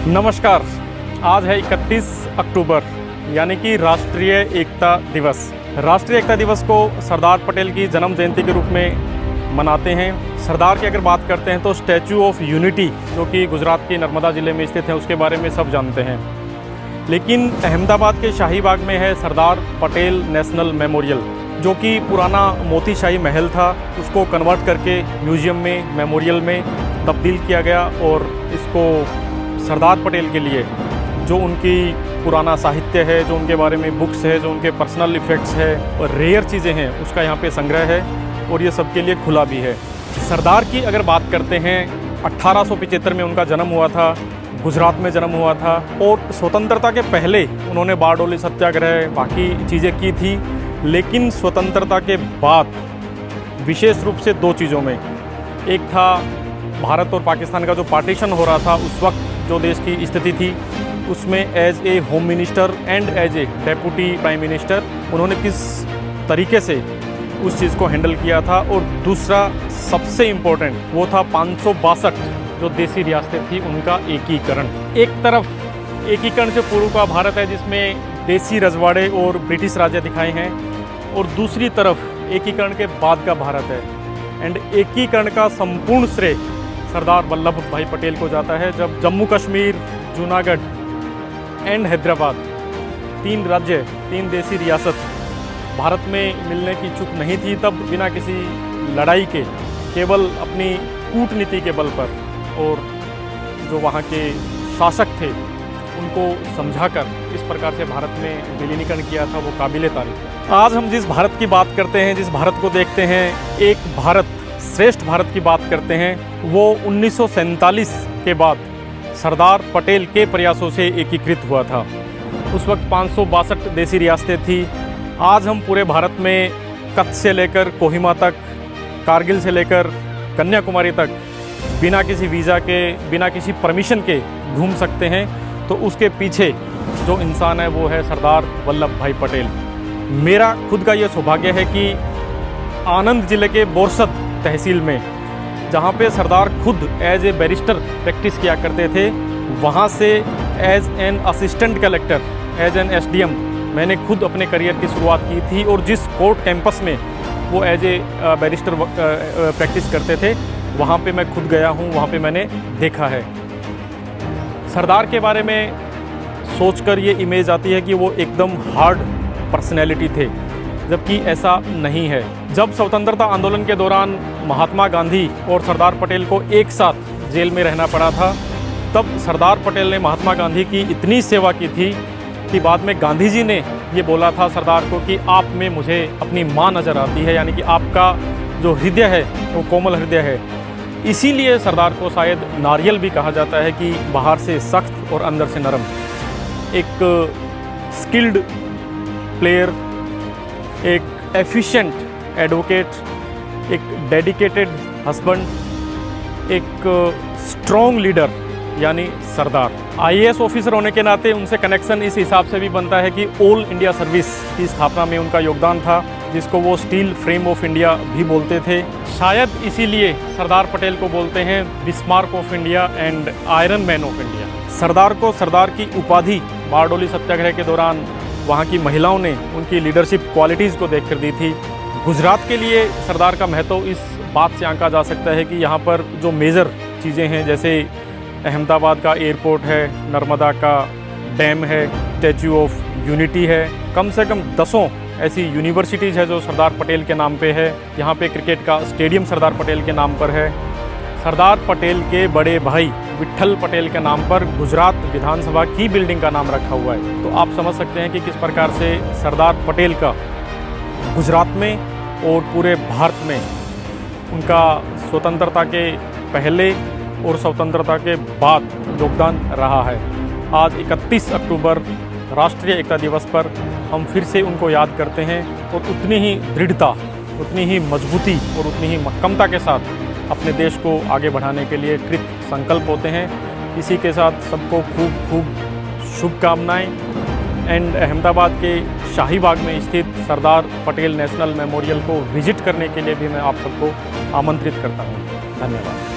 नमस्कार। आज है 31 अक्टूबर यानी कि राष्ट्रीय एकता दिवस। राष्ट्रीय एकता दिवस को सरदार पटेल की जन्म जयंती के रूप में मनाते हैं। सरदार की अगर बात करते हैं तो स्टैचू ऑफ यूनिटी जो कि गुजरात के नर्मदा ज़िले में स्थित है उसके बारे में सब जानते हैं। लेकिन अहमदाबाद के शाही बाग में है सरदार पटेल नेशनल मेमोरियल, जो कि पुराना मोतीशाही महल था, उसको कन्वर्ट करके म्यूज़ियम में, मेमोरियल में तब्दील किया गया और इसको सरदार पटेल के लिए जो उनकी पुराना साहित्य है, जो उनके बारे में बुक्स है, जो उनके पर्सनल इफ़ेक्ट्स है और रेयर चीज़ें हैं, उसका यहाँ पे संग्रह है और ये सबके लिए खुला भी है। सरदार की अगर बात करते हैं, 1875 में उनका जन्म हुआ था, गुजरात में जन्म हुआ था और स्वतंत्रता के पहले उन्होंने बारडोली सत्याग्रह बाकी चीज़ें की थी। लेकिन स्वतंत्रता के बाद विशेष रूप से दो चीज़ों में, एक था भारत और पाकिस्तान का जो पार्टीशन हो रहा था, उस वक्त जो देश की स्थिति थी उसमें as a home minister and as a deputy prime minister उन्होंने किस तरीके से उस चीज़ को हैंडल किया था। और दूसरा सबसे इम्पोर्टेंट वो था 562 जो देसी रियासतें थी उनका एकीकरण। एक तरफ एकीकरण से पूर्व का भारत है जिसमें देसी रजवाड़े और ब्रिटिश राज्य दिखाए हैं और दूसरी तरफ एकीकरण के बाद का भारत है। एंड एकीकरण का संपूर्ण श्रेय सरदार वल्लभ भाई पटेल को जाता है, जब जम्मू कश्मीर, जूनागढ़ एंड हैदराबाद, तीन राज्य, तीन देसी रियासत भारत में मिलने की चूक नहीं थी, तब बिना किसी लड़ाई के केवल अपनी कूटनीति के बल पर और जो वहाँ के शासक थे उनको समझाकर इस प्रकार से भारत में विलीनीकरण किया था, वो काबिले तारीफ है। आज हम जिस भारत की बात करते हैं, जिस भारत को देखते हैं, एक भारत श्रेष्ठ भारत की बात करते हैं, वो 1947 के बाद सरदार पटेल के प्रयासों से एकीकृत हुआ था। उस वक्त 562 देसी रियासतें थी। आज हम पूरे भारत में कच्छ से लेकर कोहिमा तक, कारगिल से लेकर कन्याकुमारी तक बिना किसी वीज़ा के, बिना किसी परमिशन के घूम सकते हैं। तो उसके पीछे जो इंसान है वो है सरदार वल्लभ भाई पटेल। मेरा खुद का ये सौभाग्य है कि आनंद ज़िले के बोरसद तहसील में, जहाँ पे सरदार खुद एज ए बैरिस्टर प्रैक्टिस किया करते थे, वहाँ से as an assistant collector, as an SDM मैंने खुद अपने करियर की शुरुआत की थी। और जिस कोर्ट कैंपस में वो एज ए बैरिस्टर प्रैक्टिस करते थे, वहाँ पे मैं खुद गया हूँ, वहाँ पे मैंने देखा है। सरदार के बारे में सोचकर ये इमेज आती है कि वो एकदम हार्ड पर्सनैलिटी थे, जबकि ऐसा नहीं है। जब स्वतंत्रता आंदोलन के दौरान महात्मा गांधी और सरदार पटेल को एक साथ जेल में रहना पड़ा था, तब सरदार पटेल ने महात्मा गांधी की इतनी सेवा की थी कि बाद में गांधी जी ने ये बोला था सरदार को कि आप में मुझे अपनी माँ नज़र आती है, यानी कि आपका जो हृदय है वो कोमल हृदय है। इसीलिए सरदार को शायद नारियल भी कहा जाता है कि बाहर से सख्त और अंदर से नरम। एक स्किल्ड प्लेयर, एक एफिशिएंट एडवोकेट, एक डेडिकेटेड हस्बैंड, एक स्ट्रॉन्ग लीडर यानी सरदार। आईएएस ऑफिसर होने के नाते उनसे कनेक्शन इस हिसाब से भी बनता है कि ऑल इंडिया सर्विस की स्थापना में उनका योगदान था, जिसको वो स्टील फ्रेम ऑफ इंडिया भी बोलते थे। शायद इसीलिए सरदार पटेल को बोलते हैं Bismarck of India and iron man of India. Sardar को सरदार की उपाधि बारडोली सत्याग्रह के दौरान वहाँ की महिलाओं ने उनकी लीडरशिप क्वालिटीज़ को देखकर दी थी। गुजरात के लिए सरदार का महत्व इस बात से आंका जा सकता है कि यहाँ पर जो मेजर चीज़ें हैं, जैसे अहमदाबाद का एयरपोर्ट है, नर्मदा का डैम है, स्टैचू ऑफ यूनिटी है, कम से कम 10 ऐसी यूनिवर्सिटीज़ है जो सरदार पटेल के नाम पे है। यहाँ पे क्रिकेट का स्टेडियम सरदार पटेल के नाम पर है। सरदार पटेल के बड़े भाई विट्ठल पटेल के नाम पर गुजरात विधानसभा की बिल्डिंग का नाम रखा हुआ है। तो आप समझ सकते हैं कि किस प्रकार से सरदार पटेल का गुजरात में और पूरे भारत में उनका स्वतंत्रता के पहले और स्वतंत्रता के बाद योगदान रहा है। आज 31 अक्टूबर राष्ट्रीय एकता दिवस पर हम फिर से उनको याद करते हैं और उतनी ही दृढ़ता, उतनी ही मजबूती और उतनी ही मक्कमता के साथ अपने देश को आगे बढ़ाने के लिए कृत संकल्प होते हैं। इसी के साथ सबको खूब खूब शुभकामनाएं। एंड अहमदाबाद के शाही बाग में स्थित सरदार पटेल नेशनल मेमोरियल को विजिट करने के लिए भी मैं आप सबको आमंत्रित करता हूँ। धन्यवाद।